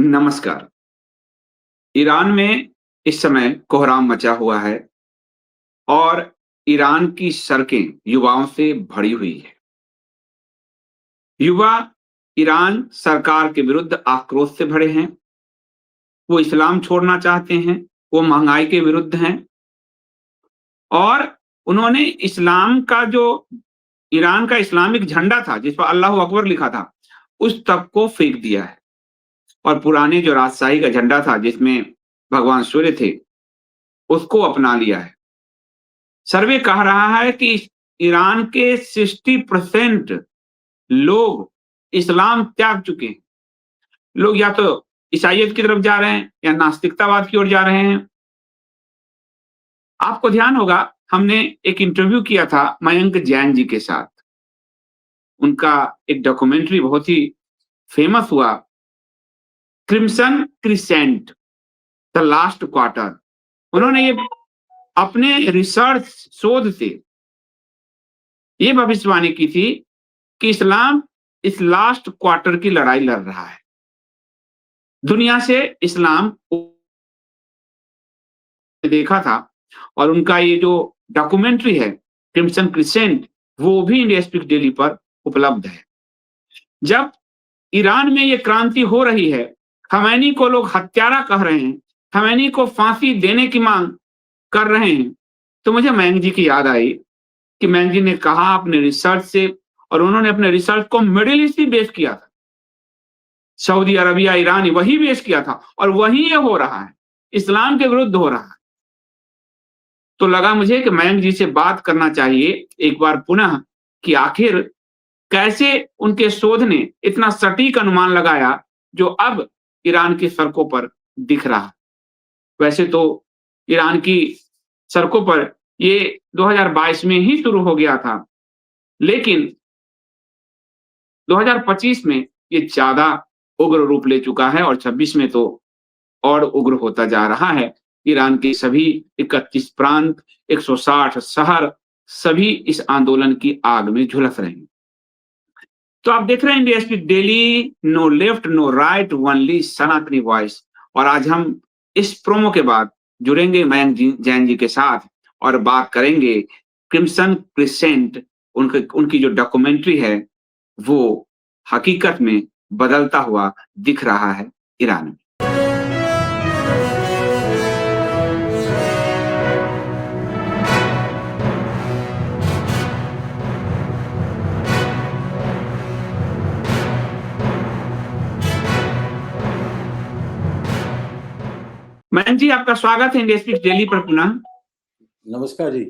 नमस्कार। ईरान में इस समय कोहराम मचा हुआ है और ईरान की सड़कें युवाओं से भरी हुई है। युवा ईरान सरकार के विरुद्ध आक्रोश से भरे हैं। वो इस्लाम छोड़ना चाहते हैं, वो महंगाई के विरुद्ध हैं और उन्होंने इस्लाम का जो ईरान का इस्लामिक झंडा था, जिस पर अल्लाहू अकबर लिखा था, उस तक को फेंक दिया है और पुराने जो राजशाही का झंडा था, जिसमें भगवान सूर्य थे, उसको अपना लिया है। सर्वे कह रहा है कि ईरान के 60% लोग इस्लाम त्याग चुके हैं। लोग या तो ईसाइयत की तरफ जा रहे हैं या नास्तिकतावाद की ओर जा रहे हैं। आपको ध्यान होगा, हमने एक इंटरव्यू किया था मयंक जैन जी के साथ। उनका एक डॉक्यूमेंट्री बहुत ही फेमस हुआ, crimson crescent, the last quarter. उन्होंने ये अपने रिसर्च शोध से ये भविष्यवाणी की थी कि इस्लाम इस लास्ट क्वार्टर की लड़ाई लड़ रहा है। दुनिया से इस्लाम देखा था और उनका ये जो डॉक्यूमेंट्री है क्रिम्सन क्रिसेंट, वो भी इंडिया स्पीक डेली पर उपलब्ध है। जब ईरान में ये क्रांति हो रही है, खमैनी को लोग हत्यारा कह रहे हैं, खमैनी को फांसी देने की मांग कर रहे हैं, तो मुझे मैंग जी की याद आई कि मैंग जी ने कहा अपने रिसर्च से, और उन्होंने अपने रिसर्च को मिडिल ईस्ट ही बेस किया था। सऊदी अरबिया, ईरान वही बेस किया था और वही ये हो रहा है, इस्लाम के विरुद्ध हो रहा है। तो लगा मुझे कि मयंक जी से बात करना चाहिए एक बार पुनः कि आखिर कैसे उनके शोध ने इतना सटीक अनुमान लगाया जो अब ईरान की सड़कों पर दिख रहा है। वैसे तो ईरान की सड़कों पर ये 2022 में ही शुरू हो गया था, लेकिन 2025 में ये ज़्यादा उग्र रूप ले चुका है और 26 में तो और उग्र होता जा रहा है। ईरान के सभी 31 प्रांत, 160 शहर, सभी इस आंदोलन की आग में झुलस रहे हैं। तो आप देख रहे हैं India speak daily, no left no right, only Sanatani voice. और आज हम इस प्रोमो के बाद जुड़ेंगे मयंक जैन जी के साथ और बात करेंगे क्रिम्सन क्रिसेंट, उनकी जो डॉक्यूमेंट्री है वो हकीकत में बदलता हुआ दिख रहा है ईरान में। मयंक जी, आपका स्वागत है इंडिया स्पीक डेली पर पुनः। नमस्कार जी।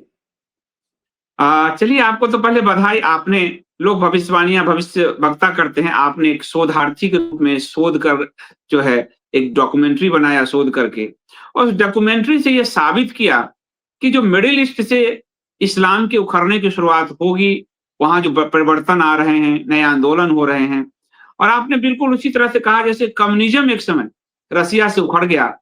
चलिए, आपको तो पहले बधाई। आपने, लोग भविष्यवाणियां भविष्य वक्ता करते हैं, आपने एक शोधार्थी के रूप में शोध कर जो है एक डॉक्यूमेंट्री बनाया शोध करके, और उस डॉक्यूमेंट्री से ये साबित किया कि जो मिडिल ईस्ट से इस्लाम के उखड़ने की शुरुआत होगी, वहां जो परिवर्तन आ रहे हैं, नए आंदोलन हो रहे हैं। और आपने बिल्कुल उसी तरह से कहा जैसे कम्युनिज्म एक समय रसिया से उखड़ गया,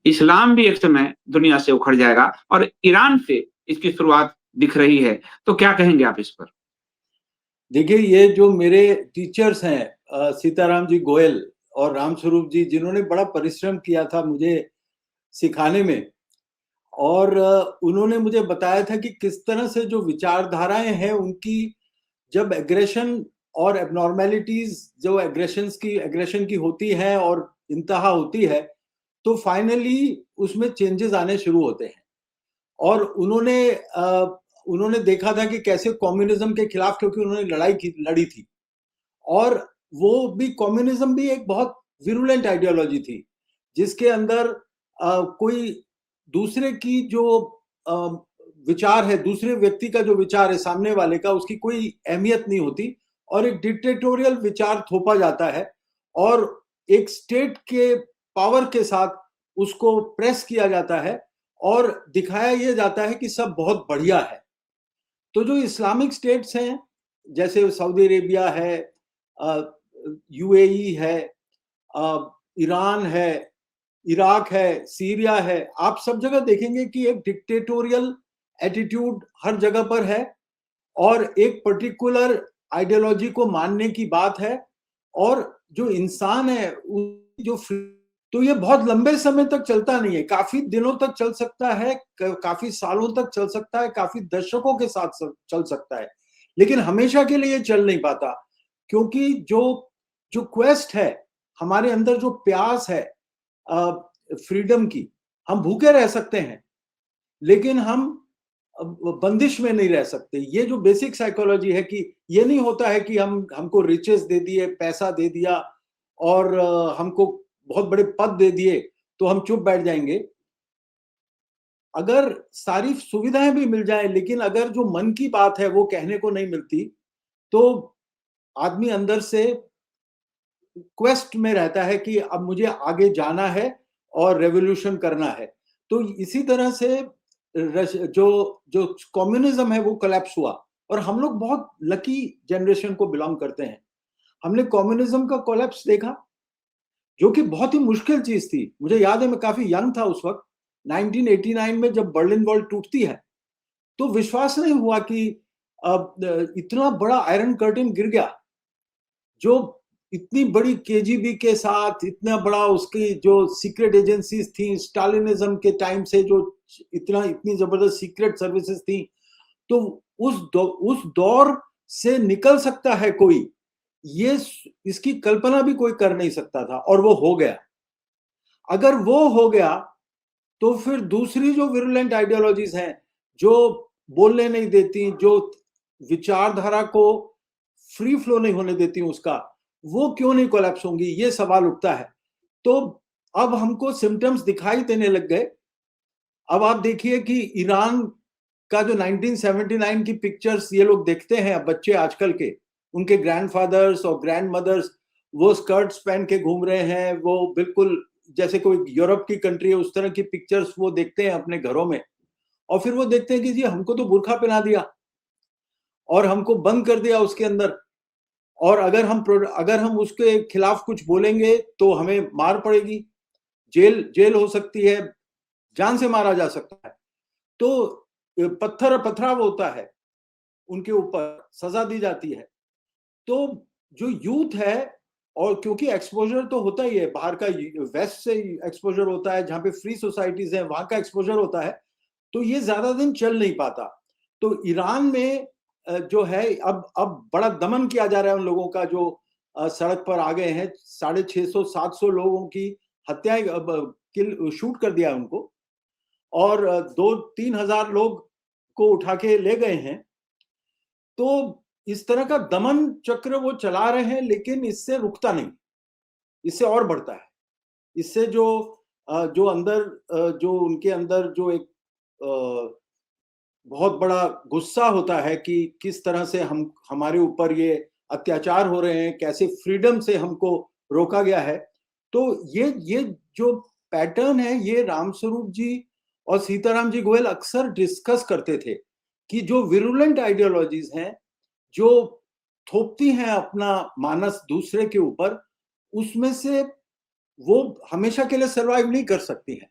इस्लाम भी एक समय दुनिया से उखड़ जाएगा और ईरान से इसकी शुरुआत दिख रही है। तो क्या कहेंगे आप इस पर? देखिए, ये जो मेरे टीचर्स हैं सीताराम जी गोयल और रामस्वरूप जी, जिन्होंने बड़ा परिश्रम किया था मुझे सिखाने में, और उन्होंने मुझे बताया था कि किस तरह से जो विचारधाराएं हैं उनकी, जब एग्रेशन और एबनॉर्मेलिटीज जो एग्रेशन की होती है और इंतहा होती है, तो फाइनली उसमें चेंजेस आने शुरू होते हैं। और उन्होंने देखा था कि कैसे कम्युनिज्म के खिलाफ, क्योंकि उन्होंने लड़ी थी, और वो भी कम्युनिज्म भी एक बहुत विरुलेंट आइडियोलॉजी थी, जिसके अंदर कोई दूसरे की जो विचार है, दूसरे व्यक्ति का जो विचार है सामने वाले का, उसकी कोई अहमियत नहीं होती और एक डिक्टेटोरियल विचार थोपा जाता है और एक स्टेट के पावर के साथ उसको प्रेस किया जाता है और दिखाया यह जाता है कि सब बहुत बढ़िया है। तो जो इस्लामिक स्टेट्स हैं, जैसे सऊदी अरेबिया है, यूएई है, ईरान है, इराक है, सीरिया है, आप सब जगह देखेंगे कि एक डिक्टेटोरियल एटीट्यूड हर जगह पर है और एक पर्टिकुलर आइडियोलॉजी को मानने की बात है। और जो इंसान है जो तो ये बहुत लंबे समय तक चलता नहीं है, काफी दिनों तक चल सकता है, काफी सालों तक चल सकता है, काफी दशकों के साथ चल सकता है, लेकिन हमेशा के लिए चल नहीं पाता, क्योंकि जो जो क्वेस्ट है हमारे अंदर, जो प्यास है फ्रीडम की, हम भूखे रह सकते हैं लेकिन हम बंदिश में नहीं रह सकते। ये जो बेसिक साइकोलॉजी है कि ये नहीं होता है कि हमको रिचेस दे दिए, पैसा दे दिया और हमको बहुत बड़े पद दे दिए तो हम चुप बैठ जाएंगे। अगर सारी सुविधाएं भी मिल जाए लेकिन अगर जो मन की बात है वो कहने को नहीं मिलती, तो आदमी अंदर से क्वेस्ट में रहता है कि अब मुझे आगे जाना है और रेवोल्यूशन करना है। तो इसी तरह से जो जो कम्युनिज्म है वो कोलैप्स हुआ, और हम लोग बहुत लकी जनरेशन को बिलोंग करते हैं। हमने कम्युनिज्म का कोलैप्स देखा, जो कि बहुत ही मुश्किल चीज थी। मुझे याद है मैं काफी यंग था उस वक्त, 1989 में जब बर्लिन वॉल टूटती है तो विश्वास नहीं हुआ कि इतना बड़ा आयरन कर्टन गिर गया, जो इतनी बड़ी केजीबी के साथ, इतना बड़ा उसकी जो सीक्रेट एजेंसीज थी स्टालिनिज्म के टाइम से, जो इतनी जबरदस्त सीक्रेट सर्विसेज थी, तो उस दौर से निकल सकता है कोई, ये इसकी कल्पना भी कोई कर नहीं सकता था, और वो हो गया। अगर वो हो गया तो फिर दूसरी जो विरुलेंट आइडियोलॉजीज हैं, जो बोलने नहीं देती, जो विचारधारा को फ्री फ्लो नहीं होने देती उसका, वो क्यों नहीं कोलैप्स होंगी, ये सवाल उठता है। तो अब हमको सिम्टम्स दिखाई देने लग गए। अब आप देखिए कि ईरान का जो 1979 की पिक्चर्स ये लोग देखते हैं, बच्चे आजकल के, उनके ग्रैंडफादर्स और ग्रैंड मदर्स वो स्कर्ट्स पहन के घूम रहे हैं, वो बिल्कुल जैसे कोई यूरोप की कंट्री है उस तरह की पिक्चर्स वो देखते हैं अपने घरों में, और फिर वो देखते हैं कि जी हमको तो बुर्का पहना दिया और हमको बंद कर दिया उसके अंदर, और अगर हम उसके खिलाफ कुछ बोलेंगे तो हमें मार पड़ेगी, जेल हो सकती है, जान से मारा जा सकता है। तो पथराव होता है उनके ऊपर, सजा दी जाती है। तो जो यूथ है, और क्योंकि एक्सपोजर तो होता ही है बाहर का, वेस्ट से एक्सपोजर होता है, जहां पे फ्री सोसाइटीज हैं वहां का एक्सपोजर होता है, तो ये ज्यादा दिन चल नहीं पाता। तो ईरान में जो है अब बड़ा दमन किया जा रहा है उन लोगों का जो सड़क पर आ गए हैं। 650-700 लोगों की हत्याएं, शूट कर दिया उनको, और 2-3 हजार लोग को उठा के ले गए हैं। तो इस तरह का दमन चक्र वो चला रहे हैं, लेकिन इससे रुकता नहीं, इससे और बढ़ता है। इससे जो अंदर जो उनके अंदर जो एक बहुत बड़ा गुस्सा होता है कि किस तरह से हमारे ऊपर ये अत्याचार हो रहे हैं, कैसे फ्रीडम से हमको रोका गया है। तो ये जो पैटर्न है, ये रामस्वरूप जी और सीताराम जी गोयल अक्सर डिस्कस करते थे कि जो विरुलेंट आइडियोलॉजीज हैं, जो थोपती हैं अपना मानस दूसरे के ऊपर, उसमें से वो हमेशा के लिए सरवाइव नहीं कर सकती हैं।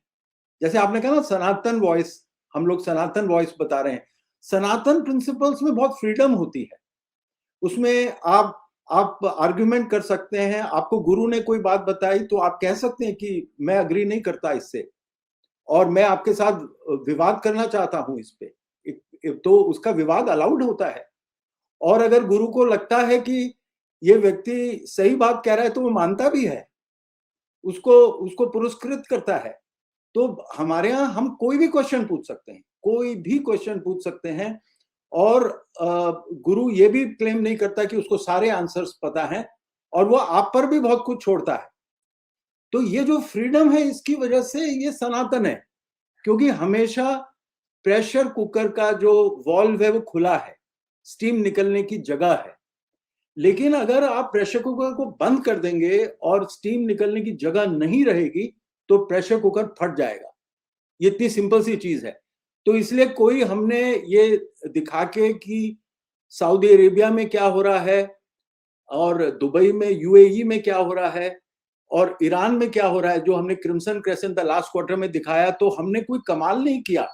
जैसे आपने कहा ना सनातन वॉइस, हम लोग सनातन वॉइस बता रहे हैं। सनातन प्रिंसिपल्स में बहुत फ्रीडम होती है, उसमें आप आर्ग्यूमेंट कर सकते हैं। आपको गुरु ने कोई बात बताई तो आप कह सकते हैं कि मैं अग्री नहीं करता इससे, और मैं आपके साथ विवाद करना चाहता हूं इस पे, तो उसका विवाद अलाउड होता है। और अगर गुरु को लगता है कि ये व्यक्ति सही बात कह रहा है तो वो मानता भी है, उसको पुरस्कृत करता है। तो हमारे यहाँ हम कोई भी क्वेश्चन पूछ सकते हैं, कोई भी क्वेश्चन पूछ सकते हैं, और गुरु ये भी क्लेम नहीं करता कि उसको सारे आंसर्स पता हैं, और वो आप पर भी बहुत कुछ छोड़ता है। तो ये जो फ्रीडम है, इसकी वजह से ये सनातन है, क्योंकि हमेशा प्रेशर कुकर का जो वॉल्व है वो खुला है, स्टीम निकलने की जगह है। लेकिन अगर आप प्रेशर कुकर को बंद कर देंगे और स्टीम निकलने की जगह नहीं रहेगी तो प्रेशर कुकर फट जाएगा। ये इतनी सिंपल सी चीज है। तो इसलिए कोई हमने ये दिखा के कि सऊदी अरेबिया में क्या हो रहा है, और दुबई में, यूएई में क्या हो रहा है, और ईरान में क्या हो रहा है, जो हमने crimson crescent the last quarter में दिखाया, तो हमने कोई कमाल नहीं किया।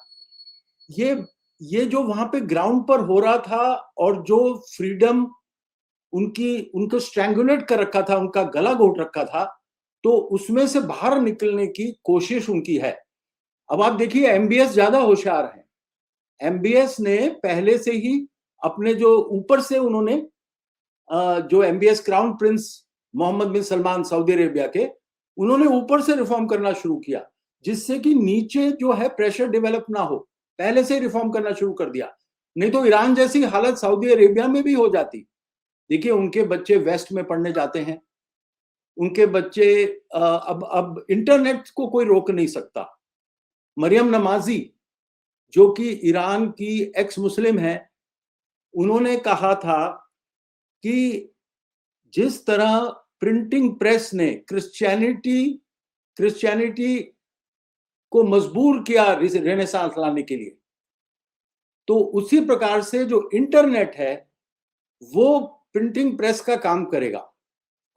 ये जो वहां पे ग्राउंड पर हो रहा था, और जो फ्रीडम उनको स्ट्रैंगुलेट कर रखा था, उनका गला घोट रखा था, तो उसमें से बाहर निकलने की कोशिश उनकी है। अब आप देखिए एमबीएस ज्यादा होशियार है। एमबीएस ने पहले से ही अपने जो ऊपर से उन्होंने जो एमबीएस क्राउन प्रिंस मोहम्मद बिन सलमान सऊदी अरेबिया के, उन्होंने ऊपर से रिफॉर्म करना शुरू किया, जिससे कि नीचे जो है प्रेशर डेवलप ना हो, पहले से रिफॉर्म करना शुरू कर दिया। नहीं तो ईरान जैसी हालत सऊदी अरेबिया में भी हो जाती। देखिए उनके बच्चे वेस्ट में पढ़ने जाते हैं, उनके बच्चे अब इंटरनेट को कोई रोक नहीं सकता। मरियम नमाजी जो कि ईरान की एक्स मुस्लिम है, उन्होंने कहा था कि जिस तरह प्रिंटिंग प्रेस ने क्रिश्चियनिटी को मजबूर किया रेनेसांस लाने के लिए, तो उसी प्रकार से जो इंटरनेट है वो प्रिंटिंग प्रेस का काम करेगा,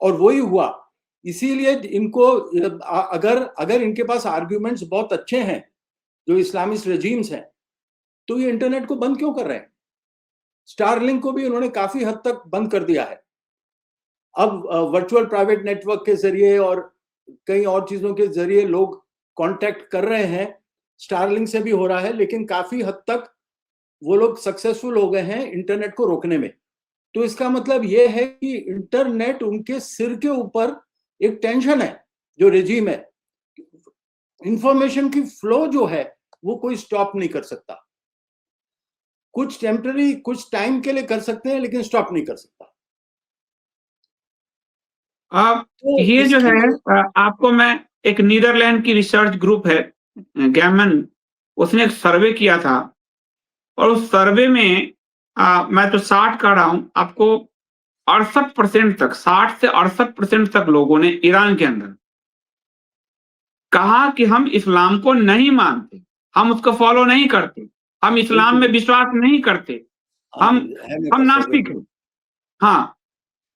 और वही हुआ। इसीलिए इनको अगर इनके पास आर्ग्यूमेंट्स बहुत अच्छे हैं जो इस्लामिस्ट रेजिम्स हैं, तो ये इंटरनेट को बंद क्यों कर रहे हैं? स्टारलिंक को भी उन्होंने काफी हद तक बंद कर दिया है। अब वर्चुअल प्राइवेट नेटवर्क के जरिए और कई और चीजों के जरिए लोग कांटेक्ट कर रहे हैं, स्टारलिंक से भी हो रहा है, लेकिन काफी हद तक वो लोग सक्सेसफुल हो गए हैं इंटरनेट को रोकने में। तो इसका मतलब ये है कि इंटरनेट उनके सिर के ऊपर एक टेंशन है, जो रेजिम है। इंफॉर्मेशन की फ्लो जो है वो कोई स्टॉप नहीं कर सकता। कुछ टेम्पररी, कुछ टाइम के लिए कर सकते हैं, लेकिन स्टॉप नहीं कर सकता। अब तो ये जो है इसकी आपको मैं एक नीदरलैंड की रिसर्च ग्रुप है गैमन, उसने एक सर्वे किया था, और उस सर्वे में मैं तो 60 कर रहा हूं आपको, 68% तक, 60 से 68% तक लोगों ने ईरान के अंदर कहा कि हम इस्लाम को नहीं मानते, हम उसको फॉलो नहीं करते, हम इस्लाम में विश्वास नहीं करते, हम नास्तिक हैं। हाँ,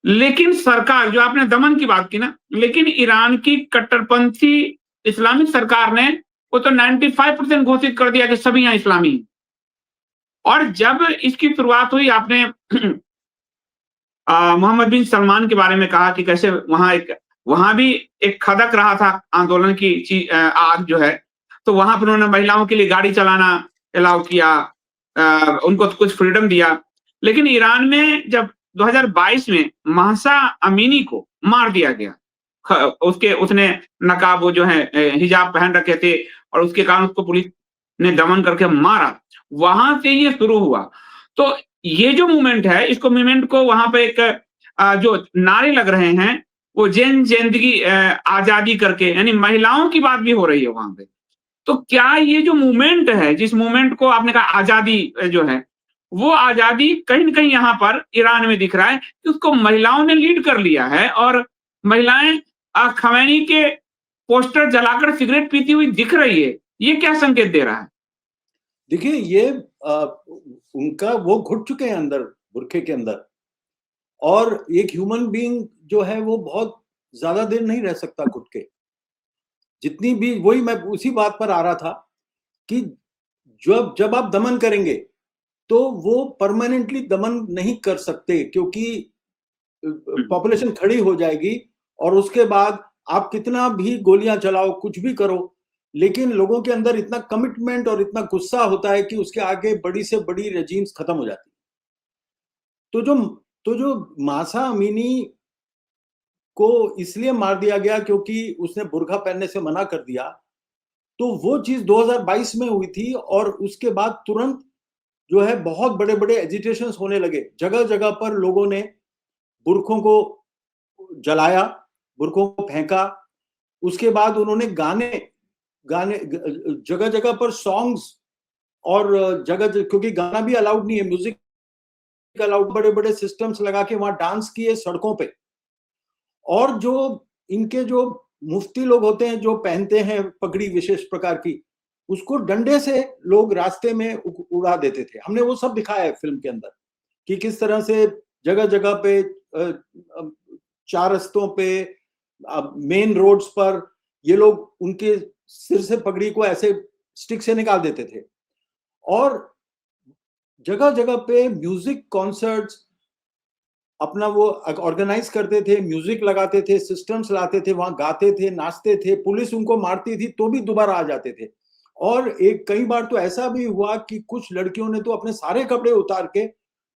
लेकिन सरकार, जो आपने दमन की बात की ना, लेकिन ईरान की कट्टरपंथी इस्लामिक सरकार ने वो तो 95% घोषित कर दिया कि सभी यहाँ इस्लामी हैं। और जब इसकी शुरुआत हुई, आपने मोहम्मद बिन सलमान के बारे में कहा कि कैसे वहां भी एक खदक रहा था आंदोलन की आग जो है, तो वहां पर उन्होंने महिलाओं के लिए गाड़ी चलाना अलाउ किया, उनको कुछ फ्रीडम दिया। लेकिन ईरान में जब 2022 में महसा अमीनी को मार दिया गया, उसने नकाब, वो जो है हिजाब पहन रखे थे, और उसके कारण उसको पुलिस ने दमन करके मारा, वहां से ये शुरू हुआ। तो ये जो मूवमेंट है, इसको मूवमेंट को वहां पे एक जो नारे लग रहे हैं, वो जिंदगी आजादी करके, यानी महिलाओं की बात भी हो रही है वहां पे। तो क्या ये जो मूवमेंट है, जिस मूवमेंट को आपने कहा आजादी जो है, वो आजादी कहीं न कहीं यहाँ पर ईरान में दिख रहा है कि उसको महिलाओं ने लीड कर लिया है, और महिलाएं खमैनी के पोस्टर जलाकर सिगरेट पीती हुई दिख रही है। ये क्या संकेत दे रहा है? देखिए ये उनका वो घुट चुके हैं अंदर, बुरखे के अंदर, और एक ह्यूमन बीइंग जो है वो बहुत ज्यादा देर नहीं रह सकता घुट के। जितनी भी, वही मैं उसी बात पर आ रहा था कि जब आप दमन करेंगे तो वो परमानेंटली दमन नहीं कर सकते, क्योंकि पॉपुलेशन खड़ी हो जाएगी, और उसके बाद आप कितना भी गोलियां चलाओ, कुछ भी करो, लेकिन लोगों के अंदर इतना कमिटमेंट और इतना गुस्सा होता है कि उसके आगे बड़ी से बड़ी रेजिम्स खत्म हो जाती। तो जो मासा अमीनी को इसलिए मार दिया गया क्योंकि उसने बुर्का पहनने से मना कर दिया, तो वो चीज 2022 में हुई थी, और उसके बाद तुरंत जो है बहुत बड़े बड़े एजिटेशंस होने लगे। जगह जगह पर लोगों ने बुरखों को जलाया, बुरखों को फेंका। उसके बाद उन्होंने गाने जगह जगह पर सॉन्ग्स, और क्योंकि गाना भी अलाउड नहीं है, म्यूजिक अलाउड, बड़े बड़े सिस्टम्स लगा के वहां डांस किए सड़कों पे। और जो इनके जो मुफ्ती लोग होते हैं, जो पहनते हैं पगड़ी विशेष प्रकार की, उसको डंडे से लोग रास्ते में उड़ा देते थे। हमने वो सब दिखाया है फिल्म के अंदर कि किस तरह से जगह जगह पे, चार रस्तों पे, मेन रोड्स पर ये लोग उनके सिर से पगड़ी को ऐसे स्टिक से निकाल देते थे। और जगह जगह पे म्यूजिक कॉन्सर्ट्स, अपना वो ऑर्गेनाइज करते थे, म्यूजिक लगाते थे, सिस्टम्स लाते थे, वहां गाते थे, नाचते थे, पुलिस उनको मारती थी तो भी दोबारा आ जाते थे। और एक कई बार तो ऐसा भी हुआ कि कुछ लड़कियों ने तो अपने सारे कपड़े उतार के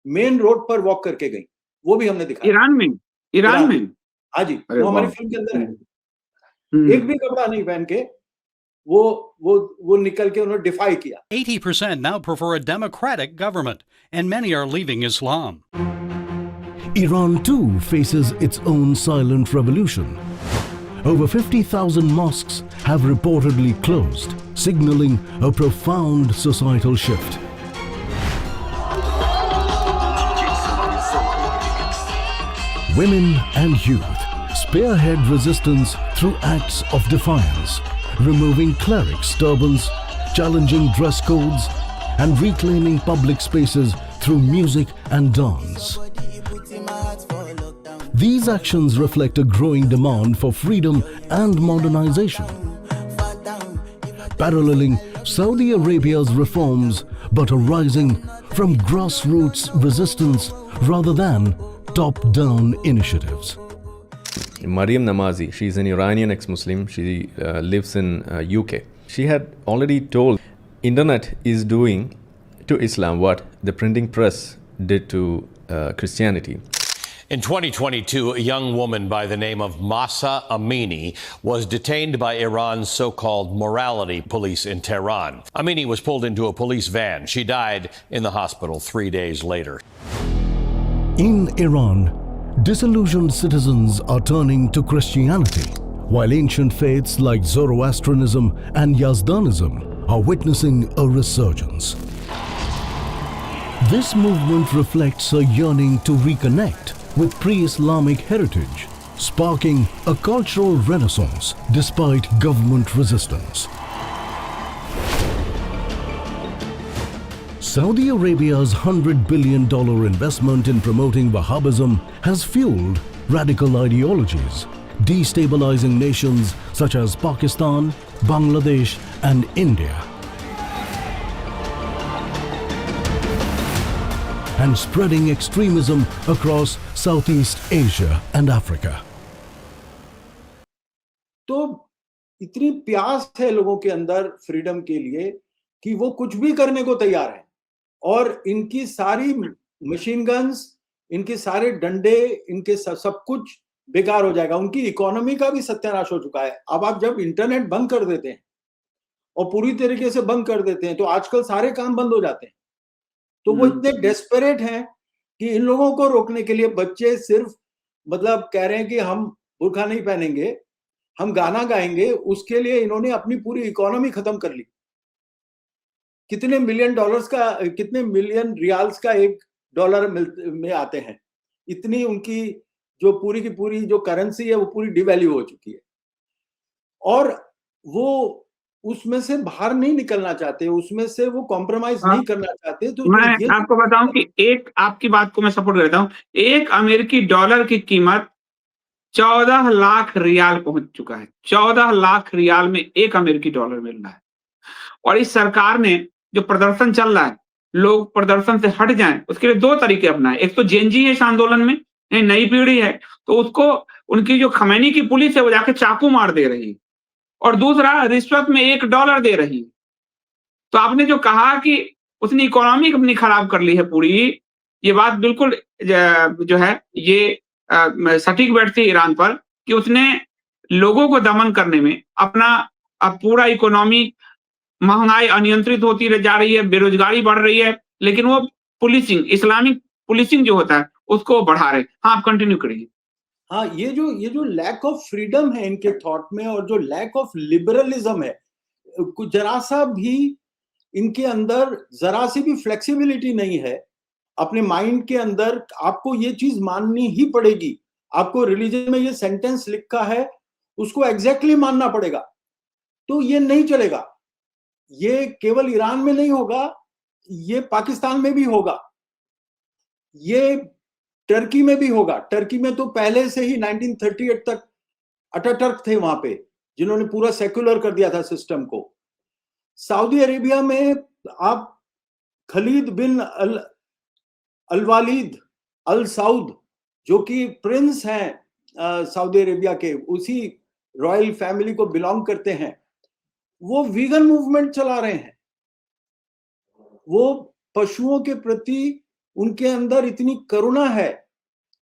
मेन रोड पर वॉक करके गई, वो भी हमने दिखाया ईरान में? ईरान ईरान में? में। हाँ जी, अरे वो हमारी वाह! फिल्म के अंदर है। एक हम्म। भी कपड़ा नहीं पहन के वो वो निकल के उन्होंने डिफाई किया। 80% now prefer a democratic government, and many are leaving Islam. Iran too faces its own silent revolution. Over 50,000 mosques have reportedly closed, signaling a profound societal shift. Women and youth spearhead resistance through acts of defiance, removing clerics' turbans, challenging dress codes, and reclaiming public spaces through music and dance. These actions reflect a growing demand for freedom and modernization, paralleling Saudi Arabia's reforms but arising from grassroots resistance rather than top-down initiatives. Mariam Namazi, she's an Iranian ex-Muslim. She lives in UK. She had already told internet is doing to Islam what the printing press did to Christianity. In 2022, a young woman by the name of Mahsa Amini was detained by Iran's so-called morality police in Tehran. Amini was pulled into a police van. She died in the hospital 3 days later. In Iran, disillusioned citizens are turning to Christianity, while ancient faiths like Zoroastrianism and Yazdanism are witnessing a resurgence. This movement reflects a yearning to reconnect with pre-Islamic heritage, sparking a cultural renaissance despite government resistance. Saudi Arabia's $100 billion investment in promoting Wahhabism has fueled radical ideologies, destabilizing nations such as Pakistan, Bangladesh, and India, and spreading extremism across Southeast Asia and Africa. तो इतनी प्यास है लोगों के अंदर freedom के लिए कि वो कुछ भी करने को तैयार है, और इनकी सारी मशीन गन्स, इनके सारे डंडे, इनके सब कुछ बेकार हो जाएगा। उनकी इकोनॉमी का भी सत्यानाश हो चुका है। अब आप जब इंटरनेट बंद कर देते हैं और पूरी तरीके से बंद कर देते हैं तो आजकल सारे काम बंद हो जाते हैं। तो वो इतने डेस्परेट हैं कि इन लोगों को रोकने के लिए बच्चे सिर्फ मतलब कह रहे हैं कि हम बुर्का नहीं पहनेंगे, हम गाना गाएंगे। उसके लिए इन्होंने अपनी पूरी इकोनॉमी खत्म कर ली। कितने मिलियन डॉलर्स का, कितने मिलियन रियाल्स का एक डॉलर में आते हैं। इतनी उनकी जो पूरी की पूरी जो करेंसी है वो पूरी डिवैल्यू हो चुकी है, और वो उसमें से बाहर नहीं निकलना चाहते, उसमें से वो कॉम्प्रोमाइज नहीं करना चाहते। तो मैं ये आपको बताऊं कि एक आपकी बात को मैं सपोर्ट करता हूं, एक अमेरिकी डॉलर की कीमत 14 लाख रियाल पहुंच चुका है। 14 लाख रियाल में एक अमेरिकी डॉलर मिल रहा है। और इस सरकार ने जो प्रदर्शन चल रहा है, लोग प्रदर्शन से हट जाएं, उसके लिए दो तरीके अपनाए। एक तो जेनजी है इस आंदोलन में, नई पीढ़ी है, तो उसको उनकी जो खमैनी की पुलिस है वो जाके चाकू मार दे रही है, और दूसरा रिश्वत में $1 दे रही है। तो आपने जो कहा कि उसने इकोनॉमी अपनी खराब कर ली है पूरी, ये बात बिल्कुल जो है ये सटीक बैठती है ईरान पर कि उसने लोगों को दमन करने में अपना पूरा इकोनॉमी, महंगाई अनियंत्रित होती जा रही है, बेरोजगारी बढ़ रही है, लेकिन वो पुलिसिंग, इस्लामिक पुलिसिंग जो होता है उसको बढ़ा रहे। हाँ, आप कंटिन्यू करिए। हाँ, ये जो लैक ऑफ फ्रीडम है इनके थॉट में, और जो लैक ऑफ लिबरलिज्म है, कुछ जरा सा भी इनके अंदर जरा सी भी फ्लेक्सिबिलिटी नहीं है अपने माइंड के अंदर। आपको ये चीज माननी ही पड़ेगी। आपको रिलीजन में ये सेंटेंस लिखा है, उसको एग्जैक्टली मानना पड़ेगा। तो ये नहीं चलेगा। ये केवल ईरान में नहीं होगा, ये पाकिस्तान में भी होगा, ये टर्की में भी होगा। टर्की में तो पहले से ही 1938 तक अटाटर्क थे वहां पे, जिन्होंने पूरा सेक्युलर कर दिया था सिस्टम को। सऊदी अरेबिया में आप खलीद बिन अल वालिद अल सऊद, जो कि प्रिंस हैं सऊदी अरेबिया के, उसी रॉयल फैमिली को बिलोंग करते हैं, वो वीगन मूवमेंट चला रहे हैं। वो पशुओं के प्रति उनके अंदर इतनी करुणा है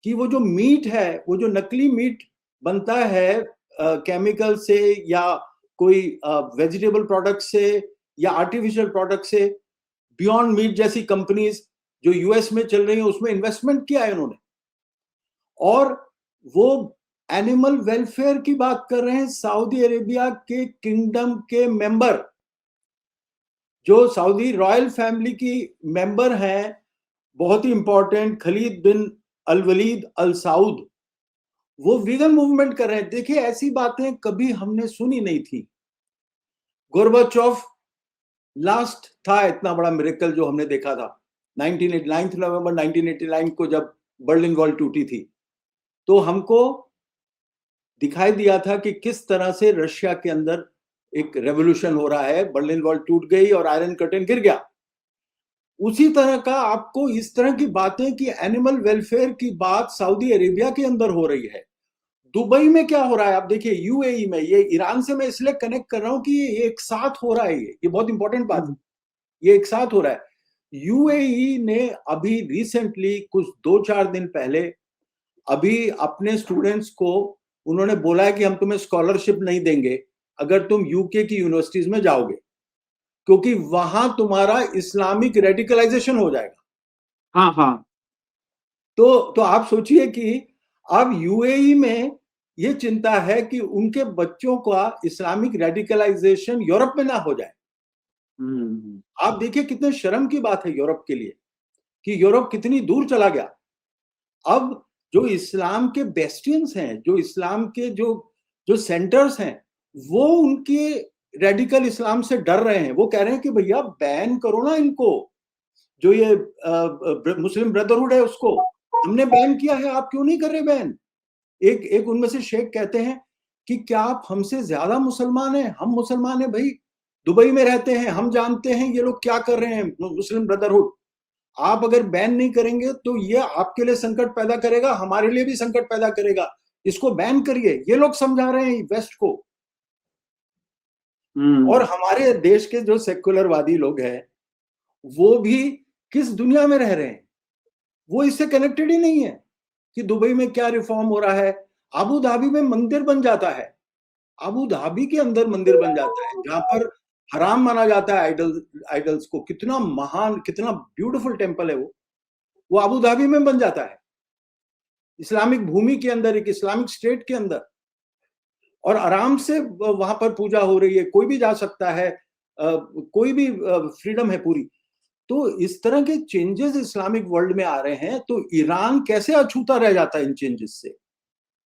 कि वो जो मीट है, वो जो नकली मीट बनता है केमिकल से या कोई वेजिटेबल प्रोडक्ट से या आर्टिफिशियल प्रोडक्ट से, बियॉन्ड मीट जैसी कंपनीज जो यूएस में चल रही है उसमें इन्वेस्टमेंट किया है उन्होंने, और वो एनिमल वेलफेयर की बात कर रहे हैं। सऊदी अरेबिया के किंगडम के मेंबर, जो सऊदी रॉयल फैमिली की मेंबर हैं, बहुत ही इंपॉर्टेंट, खलीद बिन अल वलीद अल सऊद, वो वीगन मूवमेंट कर रहे हैं। देखिए, ऐसी बातें कभी हमने सुनी नहीं थी। गोर्बाचोव लास्ट था इतना बड़ा मिरेकल जो हमने देखा था 9 नवंबर 1989 को जब बर्लिन वॉल टूटी थी, तो हमको दिखाई दिया था कि किस तरह से रशिया के अंदर एक रेवोल्यूशन हो रहा है। बर्लिन वॉल टूट गई और आयरन कर्टेन गिर गया। उसी तरह का आपको इस तरह की बातें कि एनिमल वेलफेयर की बात सऊदी अरेबिया के अंदर हो रही है। दुबई में क्या हो रहा है आप देखिए, यूएई में, ये ईरान से मैं इसलिए कनेक्ट कर रहा हूं कि ये एक साथ हो रहा है। ये बहुत इंपॉर्टेंट बात है, ये एक साथ हो रहा है। यूएई ने अभी रिसेंटली कुछ 2-4 दिन पहले अभी अपने स्टूडेंट्स को उन्होंने बोला है कि हम तुम्हें स्कॉलरशिप नहीं देंगे अगर तुम यूके की यूनिवर्सिटीज में जाओगे, क्योंकि वहां तुम्हारा इस्लामिक रेडिकलाइजेशन हो जाएगा। हाँ हाँ। तो आप सोचिए कि अब यूएई में ये चिंता है कि उनके बच्चों का इस्लामिक रेडिकलाइजेशन यूरोप में ना हो जाए। आप देखिए कितने शर्म की बात है यूरोप के लिए कि यूरोप कितनी दूर चला गया। अब जो इस्लाम के बेस्टियंस हैं, जो इस्लाम के जो सेंटर्स हैं, वो उनके रेडिकल इस्लाम से डर रहे हैं। वो कह रहे हैं कि भैया बैन करो ना इनको, जो ये मुस्लिम ब्रदरहुड है उसको हमने बैन किया है, आप क्यों नहीं कर रहे बैन। एक उनमें से शेख कहते हैं कि क्या आप हमसे ज्यादा मुसलमान हैं? हम मुसलमान हैं भाई, दुबई में रहते हैं, हम जानते हैं ये लोग क्या कर रहे हैं मुस्लिम ब्रदरहुड। आप अगर बैन नहीं करेंगे तो ये आपके लिए संकट पैदा करेगा, हमारे लिए भी संकट पैदा करेगा, इसको बैन करिए। ये लोग समझा रहे हैं वेस्ट को। और हमारे देश के जो सेक्युलरवादी लोग हैं वो भी किस दुनिया में रह रहे हैं, वो इससे कनेक्टेड ही नहीं है कि दुबई में क्या रिफॉर्म हो रहा है। अबू धाबी में मंदिर बन जाता है, अबू धाबी के अंदर मंदिर बन जाता है जहां पर हराम माना जाता है आइडल्स को। कितना महान, कितना ब्यूटीफुल टेम्पल है वो अबू धाबी में बन जाता है, इस्लामिक भूमि के अंदर, एक इस्लामिक स्टेट के अंदर, और आराम से वहां पर पूजा हो रही है, कोई भी जा सकता है, कोई भी फ्रीडम है पूरी। तो इस तरह के चेंजेस इस्लामिक वर्ल्ड में आ रहे हैं, तो ईरान कैसे अछूता रह जाता है इन चेंजेस से।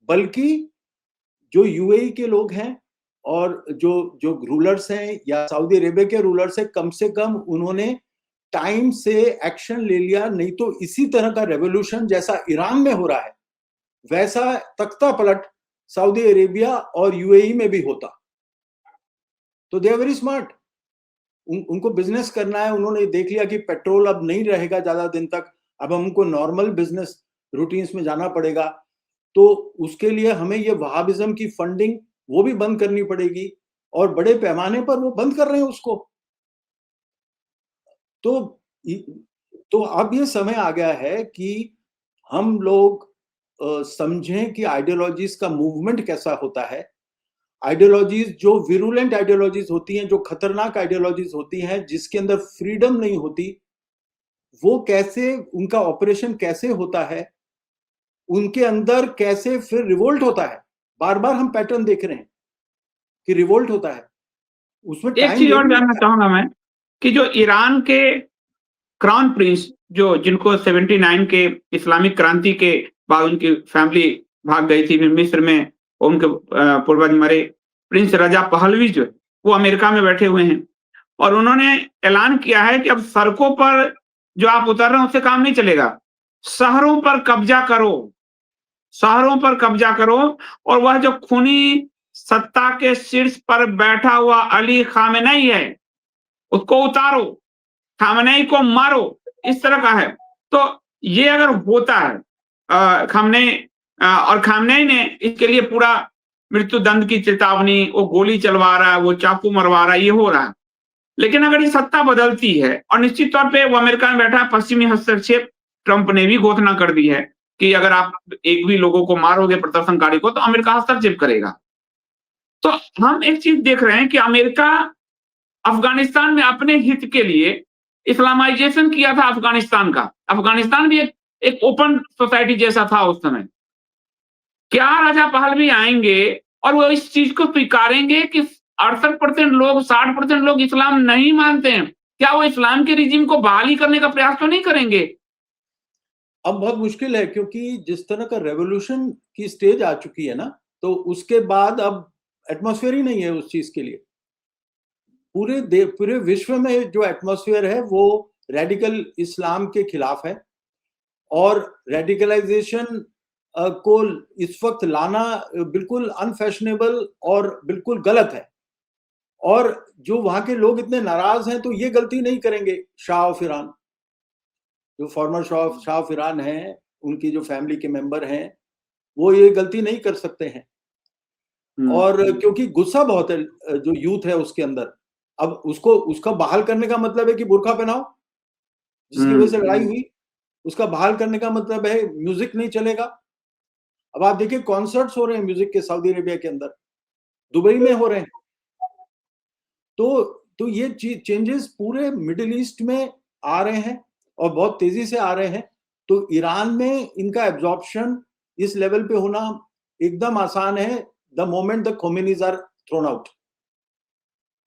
बल्कि जो यूएई के लोग हैं और जो रूलर्स हैं या सऊदी अरेबिया के रूलर्स हैं, कम से कम उन्होंने टाइम से एक्शन ले लिया, नहीं तो इसी तरह का रेवोल्यूशन जैसा ईरान में हो रहा है वैसा तख्ता पलट सऊदी अरेबिया और यूएई में भी होता। तो दे आर वेरी स्मार्ट, उनको बिजनेस करना है। उन्होंने देख लिया कि पेट्रोल अब नहीं रहेगा ज्यादा दिन तक, अब हमको नॉर्मल बिजनेस रूटीन्स में जाना पड़ेगा, तो उसके लिए हमें ये वहाबिज्म की फंडिंग वो भी बंद करनी पड़ेगी, और बड़े पैमाने पर वो बंद कर रहे हैं उसको। तो अब ये समय आ गया है कि हम लोग समझें कि आइडियोलॉजीज का मूवमेंट कैसा होता है। आइडियोलॉजीज जो विरुलेंट आइडियोलॉजीज होती हैं, जो खतरनाक आइडियोलॉजीज होती हैं, जिसके अंदर फ्रीडम नहीं होती, वो कैसे, उनका ऑपरेशन कैसे होता है, उनके अंदर कैसे फिर रिवोल्ट होता है। बार बार हम पैटर्न देख रहे हैं कि रिवोल्ट होता है। उसमें एक चीज और जानना चाहूंगा मैं कि जो ईरान के क्राउन प्रिंस, जो जिनको 79 के इस्लामिक क्रांति के बाद उनकी फैमिली भाग गई थी, फिर मिस्र में उनके पूर्वज मरे, प्रिंस रजा पहलवी जो वो अमेरिका में बैठे हुए हैं, और उन्होंने ऐलान किया है कि अब सड़कों पर जो आप उतर रहे हैं उससे काम नहीं चलेगा, शहरों पर कब्जा करो, शहरों पर कब्जा करो, और वह जो खूनी सत्ता के शीर्ष पर बैठा हुआ अली खामेनेई है उसको उतारो, खामेनेई को मारो, इस तरह का है। तो ये अगर होता है खामनेई और खामनेई ने इसके लिए पूरा मृत्यु दंड की चेतावनी, वो गोली चलवा रहा है, वो चाकू मरवा रहा है, ये हो रहा है। लेकिन अगर ये सत्ता बदलती है और निश्चित तौर पे वो अमेरिका में बैठा है, पश्चिमी हस्तक्षेप ट्रंप ने भी घोषणा कर दी है कि अगर आप एक भी लोगों को मारोगे प्रदर्शनकारी को तो अमेरिका हस्तक्षेप करेगा। तो हम एक चीज देख रहे हैं कि अमेरिका अफगानिस्तान में अपने हित के लिए इस्लामाइजेशन किया था अफगानिस्तान का। अफगानिस्तान भी एक ओपन सोसाइटी जैसा था उस समय। क्या राजा पहलवी आएंगे और वो इस चीज को स्वीकारेंगे कि 68% लोग, 60% लोग इस्लाम नहीं मानते हैं? क्या वो इस्लाम के रिजीम को बहाली करने का प्रयास तो नहीं करेंगे? अब बहुत मुश्किल है, क्योंकि जिस तरह का रेवोल्यूशन की स्टेज आ चुकी है ना, तो उसके बाद अब एटमॉस्फेयर ही नहीं है उस चीज के लिए। पूरे विश्व में जो एटमॉस्फेयर है वो रेडिकल इस्लाम के खिलाफ है, और रेडिकलाइजेशन को इस वक्त लाना बिल्कुल अनफैशनेबल और बिल्कुल गलत है। और जो वहां के लोग इतने नाराज हैं तो ये गलती नहीं करेंगे। शाह ऑफ ईरान, जो फॉर्मर शाह ऑफ ईरान हैं, उनकी जो फैमिली के मेंबर हैं, वो ये गलती नहीं कर सकते हैं। और क्योंकि गुस्सा बहुत है जो यूथ है उसके अंदर। अब उसका बहाल करने का मतलब है कि बुर्का पहनाओ, जिसकी वजह से लड़ाई हुई, उसका बहाल करने का मतलब है म्यूजिक नहीं चलेगा। अब आप देखिए कॉन्सर्ट्स हो रहे हैं म्यूजिक के सऊदी अरेबिया के अंदर, दुबई में हो रहे हैं। तो ये चेंजेस पूरे मिडिल ईस्ट में आ रहे हैं और बहुत तेजी से आ रहे हैं। तो ईरान में इनका एब्जॉर्प्शन इस लेवल पे होना एकदम आसान है, the moment the Khomeinis are thrown out.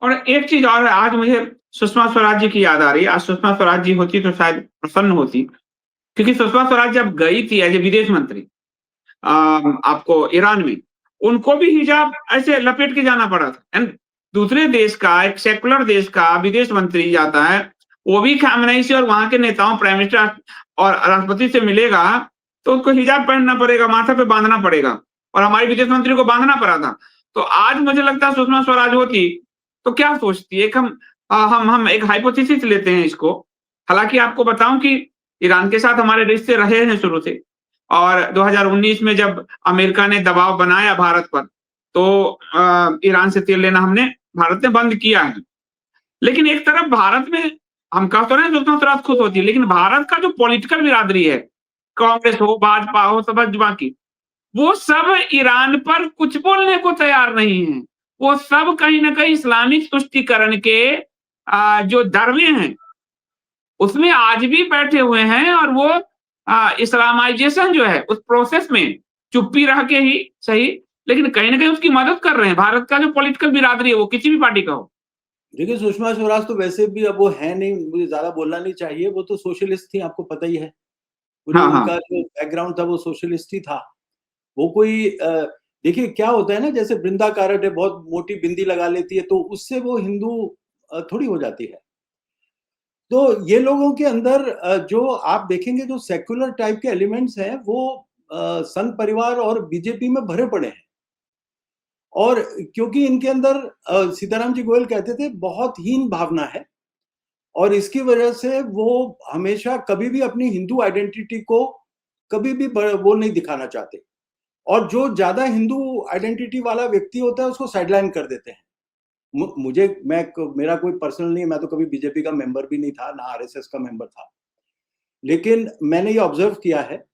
और एक चीज और, आज मुझे सुषमा स्वराज जी की याद आ रही है। आज सुषमा स्वराज जी होती तो शायद प्रसन्न होती, क्योंकि सुषमा स्वराज जब गई थी एज ए विदेश मंत्री आपको ईरान में, उनको भी हिजाब ऐसे लपेट के जाना पड़ा था। एंड दूसरे देश का, एक सेकुलर देश का विदेश मंत्री जाता है, वो भी खामनेई से और वहां के नेताओं, प्राइम मिनिस्टर और राष्ट्रपति से मिलेगा, तो उसको हिजाब पहनना पड़ेगा, माथा पे बांधना पड़ेगा, और हमारे विदेश मंत्री को बांधना पड़ा था। तो आज मुझे लगता है सुषमा स्वराज होती तो क्या सोचती है। हम एक हाइपोथेसिस लेते हैं इसको। हालांकि आपको बताऊं कि ईरान के साथ हमारे रिश्ते रहे हैं शुरू से, और 2019 में जब अमेरिका ने दबाव बनाया भारत पर, तो ईरान से तेल लेना भारत ने बंद किया है। लेकिन एक तरफ भारत में हम कह तो रहे सुषमा स्वराज खुश होती है, लेकिन भारत का जो पॉलिटिकल बिरादरी है, कांग्रेस हो, भाजपा हो, समाजवादी की, वो सब ईरान पर कुछ बोलने को तैयार नहीं है। वो सब कहीं ना कहीं इस्लामिक तुष्टीकरण के जो दरवे हैं उसमें आज भी बैठे हुए हैं, और वो इस्लामाइजेशन जो है उस प्रोसेस में चुप्पी रह के ही सही, लेकिन कहीं ना कहीं उसकी मदद कर रहे हैं। भारत का जो पॉलिटिकल बिरादरी है वो किसी भी पार्टी का हो। देखिए सुषमा स्वराज तो वैसे भी अब वो है नहीं, मुझे ज्यादा बोलना नहीं चाहिए। वो तो सोशलिस्ट थी, आपको पता ही है। उनका जो बैकग्राउंड था वो सोशलिस्ट ही था। वो कोई देखिए क्या होता है ना, जैसे वृंदा कारट है, बहुत मोटी बिंदी लगा लेती है तो उससे वो हिंदू थोड़ी हो जाती है। तो ये लोगों के अंदर जो आप देखेंगे जो सेक्युलर टाइप के एलिमेंट्स हैं वो संघ परिवार और बीजेपी में भरे पड़े हैं। और क्योंकि इनके अंदर सीताराम जी गोयल कहते थे बहुत हीन भावना है, और इसकी वजह से वो हमेशा कभी भी अपनी हिंदू आइडेंटिटी को कभी भी वो नहीं दिखाना चाहते, और जो ज्यादा हिंदू आइडेंटिटी वाला व्यक्ति होता है उसको साइडलाइन कर देते हैं। मेरा कोई पर्सनल नहीं है, मैं तो कभी बीजेपी का मेंबर भी नहीं था, ना आरएसएस का मेंबर था, लेकिन मैंने ये ऑब्जर्व किया है।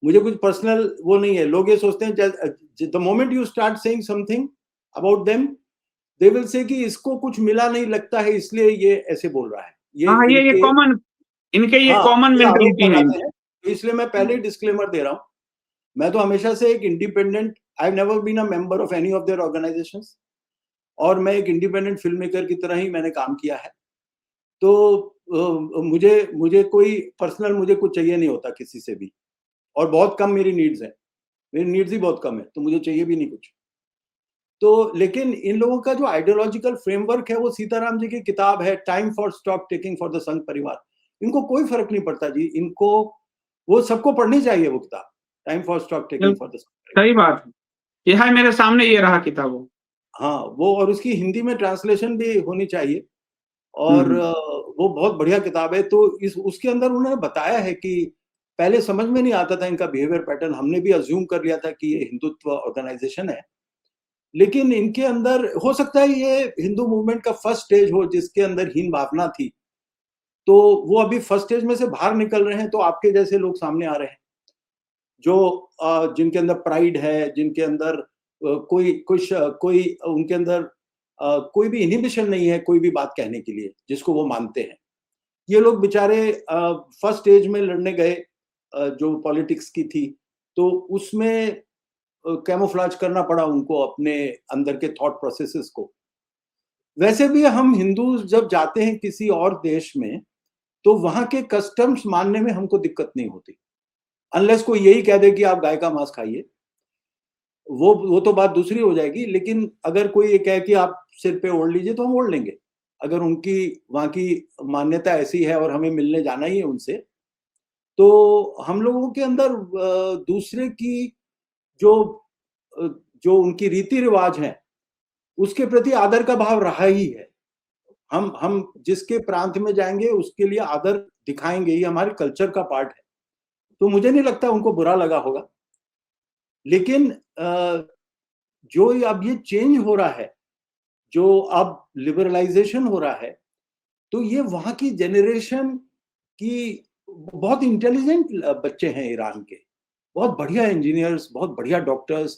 मुझे कुछ पर्सनल वो नहीं है। लोग ये सोचते हैं the moment you start saying something about them, they will say कि इसको कुछ मिला नहीं लगता है इसलिए ये ऐसे बोल रहा है। ये कॉमन, इनके ये कॉमन मेंटालिटी है। इसलिए मैं पहले ही डिस्क्लेमर दे रहा हूँ, मैं तो हमेशा से एक independent, I have never been a member of any of their organisations, और मैं एक इंडिपेंडेंट फिल्म मेकर की तरह ही मैंने काम किया है। तो मुझे कोई पर्सनल मुझे कुछ चाहिए नहीं होता किसी से भी, और बहुत कम मेरी नीड्स है, मेरी नीड्स ही बहुत कम है, तो मुझे चाहिए भी नहीं कुछ। तो लेकिन इन लोगों का जो आइडियोलॉजिकल फ्रेमवर्क है वो सीताराम जी की किताब है time for stop taking for the संघ परिवार। इनको कोई फर्क नहीं पड़ता जी, इनको वो सबको पढ़नी चाहिए वो किताब, time for stop taking for the संघ परिवार। सही बात है, ये है मेरे सामने, ये रहा किताब। हाँ वो, और उसकी हिंदी में ट्रांसलेशन भी होनी चाहिए, और वो बहुत बढ़िया किताब है। तो उसके अंदर उन्होंने बताया है कि पहले समझ में नहीं आता था इनका बिहेवियर पैटर्न, हमने भी अज्यूम कर लिया था कि ये हिंदुत्व ऑर्गेनाइजेशन है, लेकिन इनके अंदर हो सकता है ये हिंदू मूवमेंट का फर्स्ट स्टेज हो जिसके अंदर हीन भावना थी, तो वो अभी फर्स्ट स्टेज में से बाहर निकल रहे हैं, तो आपके जैसे लोग सामने आ रहे हैं जो जिनके अंदर प्राइड है, जिनके अंदर कोई उनके अंदर कोई भी इनहिबिशन नहीं है कोई भी बात कहने के लिए जिसको वो मानते हैं। ये लोग बेचारे फर्स्ट स्टेज में लड़ने गए जो पॉलिटिक्स की थी, तो उसमें कैमोफ्लेज करना पड़ा उनको अपने अंदर के थॉट प्रोसेसेस को। वैसे भी हम हिंदू जब जाते हैं किसी और देश में, तो वहां के कस्टम्स मानने में हमको दिक्कत नहीं होती, अनलेस कोई यही कह दे कि आप गाय का मांस खाइए, वो तो बात दूसरी हो जाएगी। लेकिन अगर कोई ये कहे कि आप सिर पे ओढ़ लीजिए तो हम ओढ़ लेंगे, अगर उनकी वहां की मान्यता ऐसी है और हमें मिलने जाना ही है उनसे। तो हम लोगों के अंदर दूसरे की जो उनकी रीति रिवाज है उसके प्रति आदर का भाव रहा ही है। हम जिसके प्रांत में जाएंगे उसके लिए आदर दिखाएंगे, ये हमारे कल्चर का पार्ट है, तो मुझे नहीं लगता उनको बुरा लगा होगा। लेकिन जो अब ये चेंज हो रहा है, जो अब लिबरलाइजेशन हो रहा है, तो ये वहां की जनरेशन की बहुत इंटेलिजेंट बच्चे हैं ईरान के, बहुत बढ़िया इंजीनियर्स, बहुत बढ़िया डॉक्टर्स,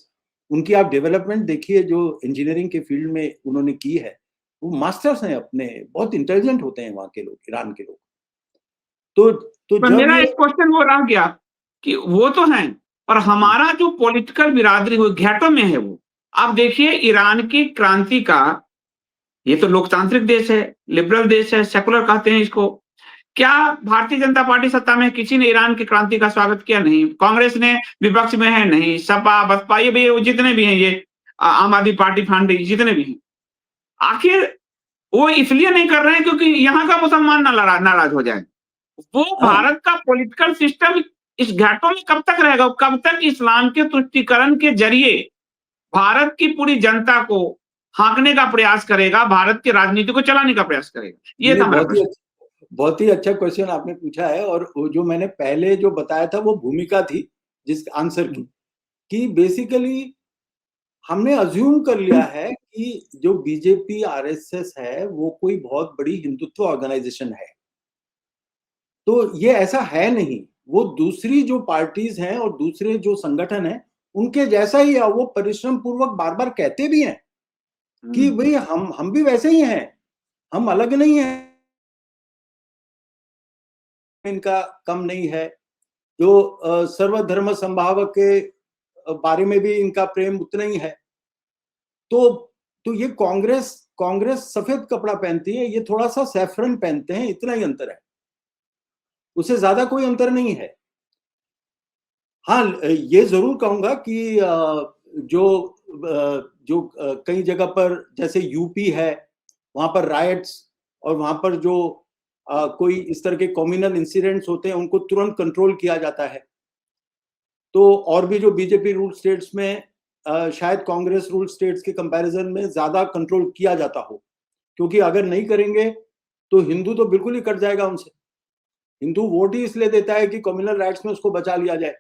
उनकी आप डेवलपमेंट देखिए जो इंजीनियरिंग के फील्ड में उन्होंने की है, वो मास्टर्स हैं अपने, बहुत इंटेलिजेंट होते हैं वहां के लोग, ईरान के लोग। तो पर मेरा एक क्वेश्चन वो रह गया कि वो तो हैं, पर हमारा जो पॉलिटिकल बिरादरी वो घाटों में है। वो आप देखिए ईरान की क्रांति का, ये तो लोकतांत्रिक देश है, लिबरल देश है, सेकुलर कहते हैं इसको, क्या भारतीय जनता पार्टी सत्ता में किसी ने ईरान की क्रांति का स्वागत किया? नहीं। कांग्रेस ने विपक्ष में है? नहीं। सपा बसपा ये भी जितने भी हैं, ये आम आदमी पार्टी फंड जितने भी हैं, आखिर वो इसलिए नहीं कर रहे हैं क्योंकि यहाँ का मुसलमान नाराज हो जाए। वो भारत का पॉलिटिकल सिस्टम इस घाटों में कब तक रहेगा? कब तक इस्लाम के तुष्टीकरण के जरिए भारत की पूरी जनता को हाँकने का प्रयास करेगा, भारत की राजनीति को चलाने का प्रयास करेगा? ये था बहुत ही अच्छा क्वेश्चन आपने पूछा है। और जो मैंने पहले जो बताया था वो भूमिका थी जिस आंसर की, कि बेसिकली हमने अज्यूम कर लिया है कि जो बीजेपी आरएसएस है वो कोई बहुत बड़ी हिंदुत्व ऑर्गेनाइजेशन है, तो ये ऐसा है नहीं। वो दूसरी जो पार्टीज हैं और दूसरे जो संगठन हैं उनके जैसा ही है। वो परिश्रम पूर्वक बार बार कहते भी हैं कि भाई हम भी वैसे ही हैं, हम अलग नहीं हैं, इनका कम नहीं है। जो सर्वधर्म संभाव के बारे में भी इनका प्रेम उतना ही है। तो ये कांग्रेस सफेद कपड़ा पहनती है, ये थोड़ा सा सैफरन पहनते हैं, इतना ही अंतर है, उससे ज्यादा कोई अंतर नहीं है। हाँ, ये जरूर कहूंगा कि जो कई जगह पर जैसे यूपी है, वहां पर राइट्स और वहां पर जो कोई इस तरह के कम्युनल इंसिडेंट्स होते हैं उनको तुरंत कंट्रोल किया जाता है। तो और भी जो बीजेपी रूल स्टेट्स में शायद कांग्रेस रूल स्टेट्स के कंपैरिजन में ज्यादा कंट्रोल किया जाता हो, क्योंकि अगर नहीं करेंगे तो हिंदू तो बिल्कुल ही कट जाएगा उनसे। हिंदू वोट ही इसलिए देता है कि कम्युनल राइट्स में उसको बचा लिया जाए,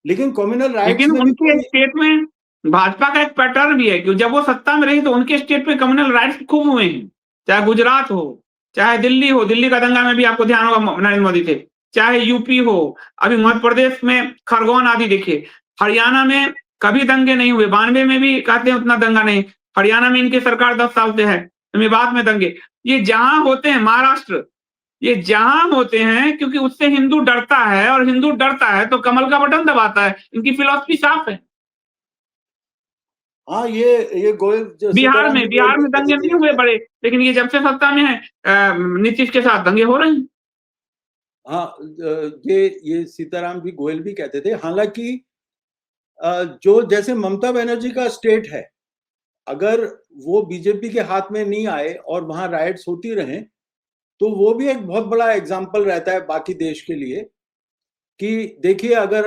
लेकिन कम्युनल राइट्स में उनके स्टेट में भाजपा का एक पैटर्न भी है कि जब वो सत्ता में रही तो उनके स्टेट पे कम्युनल राइट्स खूब हुए हैं, चाहे गुजरात हो, चाहे दिल्ली हो, दिल्ली का दंगा में भी आपको ध्यान होगा नरेंद्र मोदी थे, चाहे यूपी हो, अभी मध्य प्रदेश में खरगोन आदि देखिए, हरियाणा में कभी दंगे नहीं हुए, 92 में भी कहते हैं उतना दंगा नहीं, हरियाणा में इनकी सरकार 10 साल से है, बाद में दंगे ये जहां होते हैं, महाराष्ट्र, ये जहां होते हैं क्योंकि उससे हिंदू डरता है, और हिंदू डरता है तो कमल का बटन दबाता है। इनकी फिलॉसफी साफ है। हाँ, ये गोयल बिहार में दंगे नहीं हुए बड़े, लेकिन ये जब से सत्ता में है नीतीश के साथ दंगे हो रहे हैं। हाँ, ये सीताराम जी गोयल भी कहते थे। हालांकि जो जैसे ममता बनर्जी का स्टेट है, अगर वो बीजेपी के हाथ में नहीं आए और वहां राइट्स होती रहे तो वो भी एक बहुत बड़ा एग्जाम्पल रहता है बाकी देश के लिए कि देखिए अगर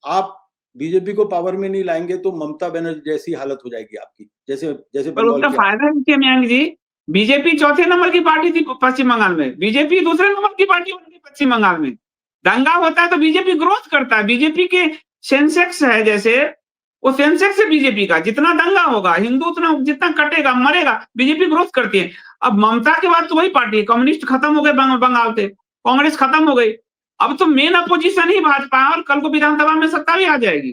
आप बीजेपी को पावर में नहीं लाएंगे तो ममता बनर्जी जैसी हालत हो जाएगी आपकी, जैसे पर उसका फायदा है मयंक जी, बीजेपी चौथे नंबर की पार्टी थी पश्चिम बंगाल में, बीजेपी दूसरे नंबर की पार्टी बन गई पश्चिम बंगाल में, दंगा होता है तो बीजेपी ग्रोथ करता है। बीजेपी के सेंसेक्स है जैसे, वो सेंसेक्स है बीजेपी का, जितना दंगा होगा हिंदू उतना जितना कटेगा मरेगा, बीजेपी ग्रोथ करती है। अब ममता के बाद तो वही पार्टी है, कम्युनिस्ट खत्म हो गए बंगाल से, कांग्रेस खत्म हो गई, अब तो मेन अपोजिशन ही भाजपा है और कल को विधानसभा में सत्ता भी आ जाएगी।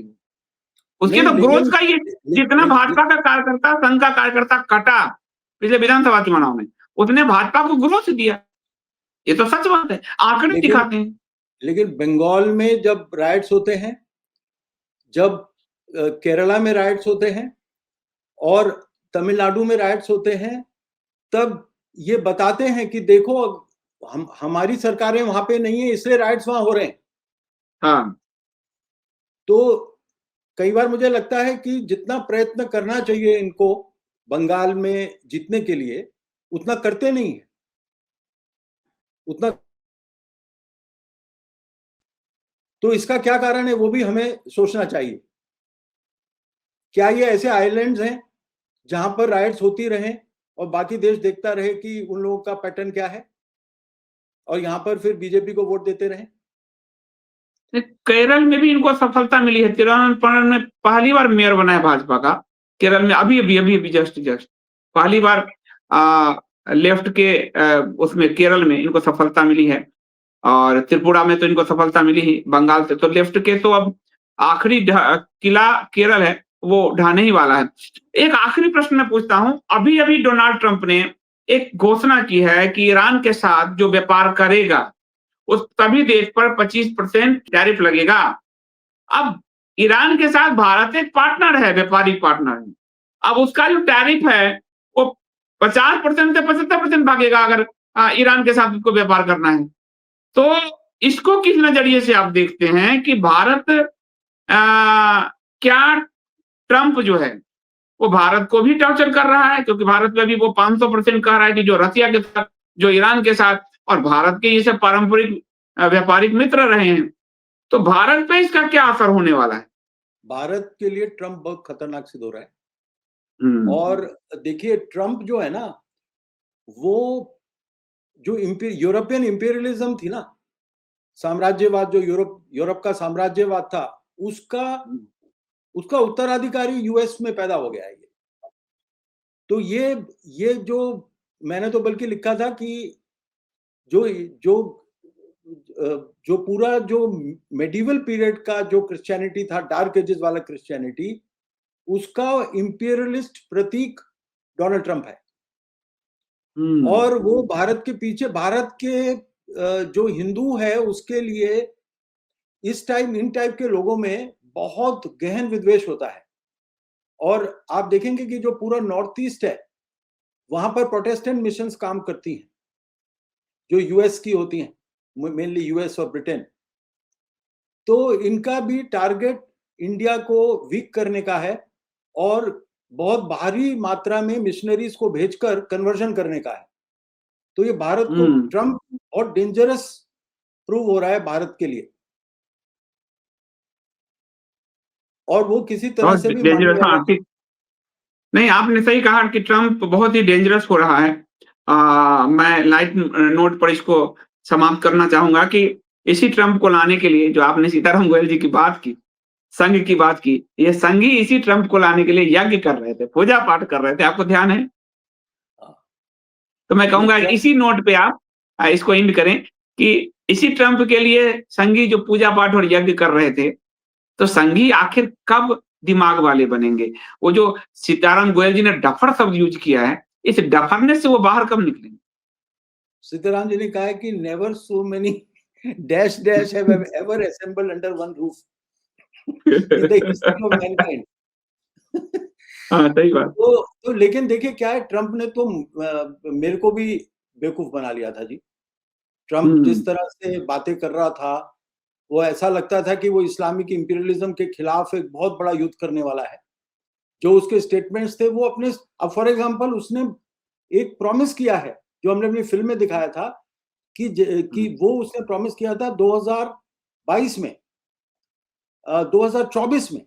उसके नहीं, तो लेकिन- ग्रोथ का ये जितना भाजपा का कार्यकर्ता, संघ का कार्यकर्ता कटा पिछले विधानसभा चुनाव में, उसने भाजपा को ग्रोथ दिया। ये तो सच बात है, आंकड़े लेकिन- दिखाते हैं। लेकिन बंगाल में जब राइट्स होते हैं, जब केरला में राइट्स होते हैं और तमिलनाडु में राइट्स होते हैं, तब ये बताते हैं कि देखो हमारी सरकारें वहां पे नहीं है इसलिए राइट्स वहां हो रहे हैं। हाँ, तो कई बार मुझे लगता है कि जितना प्रयत्न करना चाहिए इनको बंगाल में जीतने के लिए, उतना करते नहीं है, उतना। तो इसका क्या कारण है वो भी हमें सोचना चाहिए। क्या ये ऐसे आइलैंड्स हैं जहां पर राइट्स होती रहे और बाकी देश देखता रहे कि उन लोगों का पैटर्न क्या है, और यहां पर फिर बीजेपी को वोट देते रहे? केरल में भी इनको सफलता मिली है। तिरुवनंतपुरम में पहली बार मेयर बना है भाजपा का, केरल में अभी जस्ट पहली बार लेफ्ट के उसमें केरल में इनको सफलता मिली है, और त्रिपुरा में तो इनको सफलता मिली ही बंगाल से। तो लेफ्ट के तो अब आखिरी किला केरल है वो ढाने ही वाला है। एक आखिरी प्रश्न मैं पूछता हूं, अभी अभी डोनाल्ड ट्रंप ने एक घोषणा की है कि ईरान के साथ जो व्यापार करेगा उस सभी देश पर 25% टैरिफ लगेगा। अब ईरान के साथ भारत एक पार्टनर है, व्यापारिक पार्टनर है। अब उसका जो टैरिफ है वो 50% से 75% भागेगा अगर ईरान के साथ उसको व्यापार करना है। तो इसको किस नजरिए से आप देखते हैं कि भारत क्या ट्रंप जो है वो भारत को भी टॉर्चर कर रहा है, क्योंकि भारत में भी वो 500% कह रहा है कि जो रसिया के साथ, जो ईरान के साथ, और भारत के ये सब पारंपरिक व्यापारिक मित्र रहे हैं, तो भारत पे इसका क्या असर होने वाला है? भारत के लिए ट्रंप बहुत खतरनाक सिद्ध हो रहा है। और और देखिए ट्रंप जो है ना, वो जो यूरोपियन इंपीरियलिज्म थी ना, साम्राज्यवाद, जो यूरोप का साम्राज्यवाद था, उसका उत्तराधिकारी यूएस में पैदा हो गया है। तो ये जो मैंने तो बल्कि लिखा था कि जो पूरा जो मेडिवल पीरियड का जो क्रिश्चियनिटी था, डार्क एजेस वाला क्रिश्चियनिटी, उसका इंपीरियलिस्ट प्रतीक डोनाल्ड ट्रंप है। और वो भारत के पीछे, भारत के जो हिंदू है उसके लिए इन टाइप के लोगों में बहुत गहन विद्वेष होता है। और आप देखेंगे कि जो पूरा नॉर्थ ईस्ट है वहां पर प्रोटेस्टेंट मिशंस काम करती हैं, जो यूएस की होती हैं, मेनली यूएस और ब्रिटेन। तो इनका भी टारगेट इंडिया को वीक करने का है और बहुत भारी मात्रा में मिशनरीज को भेजकर कन्वर्जन करने का है। तो ये भारत को, ट्रंप बहुत डेंजरस प्रूव हो रहा है भारत के लिए, और वो किसी तरह से भी नहीं, आपने सही कहा कि ट्रंप बहुत ही डेंजरस हो रहा है। मैं लाइट नोट पर इसको समाप्त करना चाहूंगा कि इसी ट्रंप को लाने के लिए, जो आपने सीताराम गोयल जी की बात की, संघ की बात की, ये संघ ही इसी ट्रंप को लाने के लिए यज्ञ कर रहे थे, पूजा पाठ कर रहे थे, आपको ध्यान है? तो मैं कहूंगा इसी नोट पे आप इसको एंड करें कि इसी ट्रंप के लिए संघी जो पूजा पाठ और यज्ञ कर रहे थे, तो संघी आखिर कब दिमाग वाले बनेंगे? वो जो सीताराम गोयल जी ने डफर शब्द यूज किया है, इस डफरनेस से वो बाहर कब निकलेंगे? सीताराम जी ने कहा है कि never so many dash dash have ever assembled under one roof in the history of Mankind. हाँ, सही बात। तो लेकिन देखिए क्या है, ट्रंप ने तो मेरे को भी बेवकूफ बना लिया था जी। ट्रंप जिस तरह से बातें कर रहा था, वो ऐसा लगता था कि वो इस्लामिक इंपीरियलिज्म के खिलाफ एक बहुत बड़ा युद्ध करने वाला है। जो उसके स्टेटमेंट्स थे वो अपने, अब फॉर एग्जांपल उसने एक प्रॉमिस किया है जो हमने अपनी फिल्म में दिखाया था कि वो उसने प्रॉमिस किया था 2022 में, 2024 में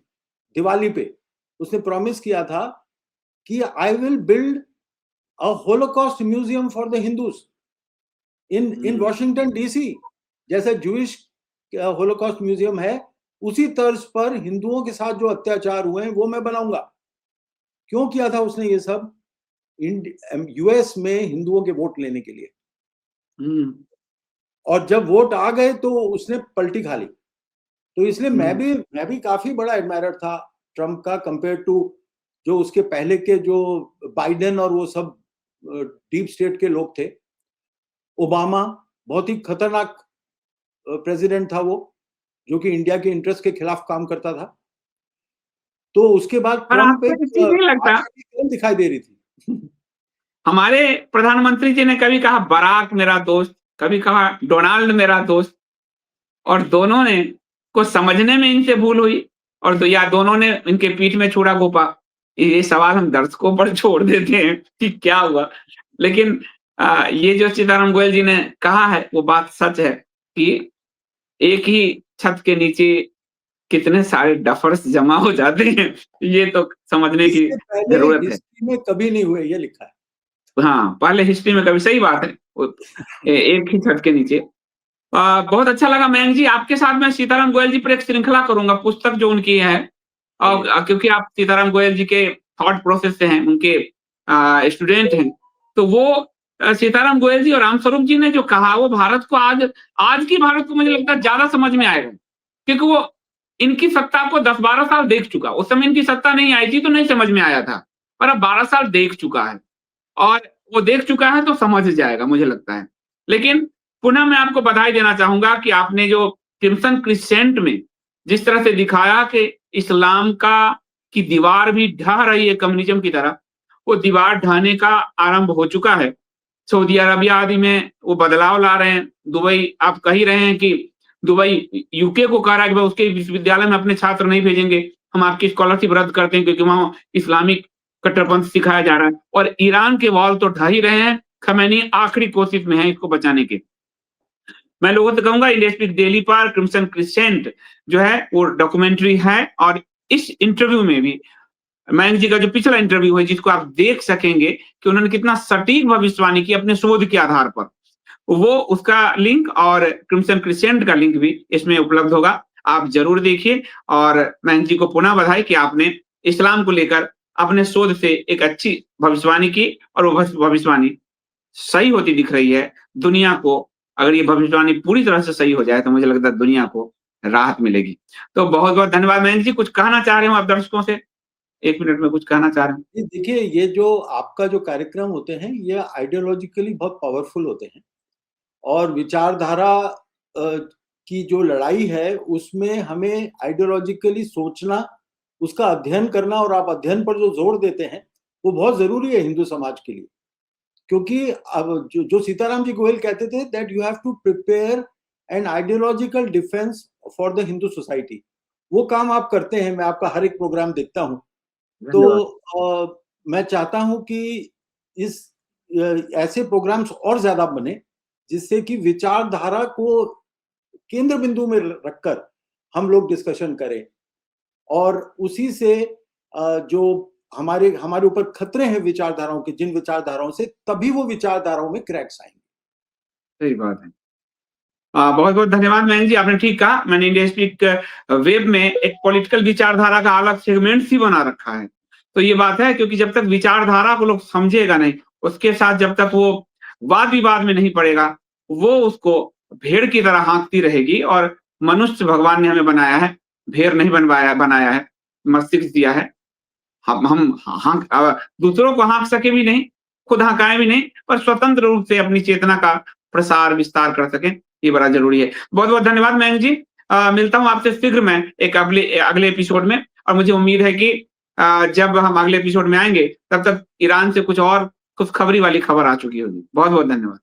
दिवाली पे उसने प्रॉमिस किया था कि I will build a Holocaust museum for the Hindus in Washington DC, जैसे जूइश होलोकॉस्ट म्यूजियम है, उसी तर्ज पर हिंदुओं के साथ जो अत्याचार हुए हैं वो मैं बनाऊंगा। क्यों किया था उसने ये सब? यूएस में हिंदुओं के वोट लेने के लिए, और जब वोट आ गए तो उसने पलटी खा ली। तो इसलिए मैं भी काफी बड़ा एडमायरर था ट्रम्प का, कंपेयर टू जो उसके पहले के जो बाइडेन और वो सब डीप स्टेट के लोग थे। ओबामा बहुत ही खतरनाक प्रेसिडेंट था वो, जो कि इंडिया के इंटरेस्ट के खिलाफ काम करता था। तो उसके बाद ट्रम्प आपको ये चीज नहीं लगता दिखाई दे रही थी। हमारे प्रधानमंत्री जी ने कभी कहा बराक मेरा दोस्त, कभी कहा डोनाल्ड मेरा दोस्त, और दोनों ने को समझने में इनसे भूल हुई, और या दोनों ने इनके पीठ में छुरा घोंपा। ये सवाल हम दर्शकों पर छोड़ देते हैं कि क्या हुआ, लेकिन ये जो सीताराम गोयल जी ने कहा है वो बात सच है कि एक ही छत के नीचे कितने सारे डफर्स जमा हो जाते हैं, ये तो समझने की जरूरत है। हिस्ट्री में कभी नहीं हुए, ये लिखा है। हाँ, पहले हिस्ट्री में कभी, सही बात है, एक ही छत के नीचे। बहुत अच्छा लगा मयंक जी, आपके साथ मैं सीताराम गोयल जी पर एक श्रृंखला करूंगा, पुस्तक जो उनकी है, और क्योंकि आप सीताराम गोयल जी के थॉट प्रोसेस से हैं, उनके स्टूडेंट हैं, तो वो सीताराम गोयल जी और रामस्वरूप जी ने जो कहा वो भारत को आज की भारत को मुझे लगता है ज्यादा समझ में आएगा, क्योंकि वो इनकी सत्ता को 10-12 साल देख चुका। उस समय इनकी सत्ता नहीं आई थी तो नहीं समझ में आया था, पर अब 12 साल देख चुका है, और वो देख चुका है तो समझ जाएगा मुझे लगता है। लेकिन पुनः मैं आपको बधाई देना चाहूंगा कि आपने जो क्रिम्सन क्रिसेंट में जिस तरह से दिखाया कि इस्लाम की दीवार भी ढह रही है कम्युनिज्म की तरह, वो दीवार ढहने का आरंभ हो चुका है। सऊदी अरबिया आदि में वो बदलाव ला रहे हैं। दुबई, आप कह ही रहे हैं कि दुबई यूके को कह रहा है कि उसके विश्वविद्यालय में अपने छात्र नहीं भेजेंगे, हम आपकी स्कॉलरशिप रद्द करते हैं क्योंकि वहां इस्लामिक कट्टरपंथ सिखाया जा रहा है। और ईरान के वॉल तो ढह ही रहे हैं, खमैनी आखिरी कोशिश में है इसको बचाने के। मैं लोगों से कहूंगा इंडिया स्पीक डेली पर क्रिम्सन क्रिसेंट जो है वो डॉक्यूमेंट्री है, और इस इंटरव्यू में भी मयंक जी का जो पिछला इंटरव्यू है जिसको आप देख सकेंगे कि उन्होंने कितना सटीक भविष्यवाणी की अपने शोध के आधार पर, वो उसका लिंक और क्रिम्सन क्रिसेंट का लिंक भी इसमें उपलब्ध होगा, आप जरूर देखिए। और मयंक जी को पुनः बधाई कि आपने इस्लाम को लेकर अपने शोध से एक अच्छी भविष्यवाणी की, और वो भविष्यवाणी सही होती दिख रही है। दुनिया को अगर ये भविष्यवाणी पूरी तरह से सही हो जाए तो मुझे लगता है दुनिया को राहत मिलेगी। तो बहुत बहुत धन्यवाद मयंक जी। कुछ कहना चाह रहे हो आप दर्शकों से? 1 मिनट में कुछ कहना चाह रहे हैं? देखिए, ये जो आपका जो कार्यक्रम होते हैं ये आइडियोलॉजिकली बहुत पावरफुल होते हैं, और विचारधारा की जो लड़ाई है उसमें हमें आइडियोलॉजिकली सोचना, उसका अध्ययन करना, और आप अध्ययन पर जो जोर देते हैं वो बहुत जरूरी है हिंदू समाज के लिए। क्योंकि अब जो सीताराम जी गोयल कहते थे that you have to prepare an ideological defence for the Hindu society, वो काम आप करते हैं। मैं आपका हर एक प्रोग्राम देखता हूँ, तो मैं चाहता हूं कि इस ऐसे प्रोग्राम्स और ज्यादा बने जिससे कि विचारधारा को केंद्र बिंदु में रखकर हम लोग डिस्कशन करें, और उसी से जो हमारे ऊपर खतरे हैं विचारधाराओं के, जिन विचारधाराओं से, तभी वो विचारधाराओं में क्रैक्स आएंगे। सही बात है। बहुत बहुत धन्यवाद मयंक जी, आपने ठीक कहा। मैंने इंडिया स्पीक वेब में एक पॉलिटिकल विचारधारा का अलग सेगमेंट ही बना रखा है। तो ये बात है, क्योंकि जब तक विचारधारा को लोग समझेगा नहीं, उसके साथ जब तक वो वाद विवाद में नहीं पड़ेगा, वो उसको भेड़ की तरह हाँकती रहेगी। और मनुष्य भगवान ने हमें बनाया है, भेड़ नहीं बनाया है, मस्तिष्क दिया है। हम दूसरों को हाँक सके भी नहीं, खुद हाँकाए भी नहीं, पर स्वतंत्र रूप से अपनी चेतना का प्रसार विस्तार कर सकें, ये बड़ा जरूरी है। बहुत बहुत धन्यवाद मयंक जी। मिलता हूं आपसे शीघ्र मैं एक अगले एपिसोड में, और मुझे उम्मीद है कि जब हम अगले एपिसोड में आएंगे तब तक ईरान से कुछ और खुशखबरी वाली खबर आ चुकी होगी। बहुत बहुत धन्यवाद।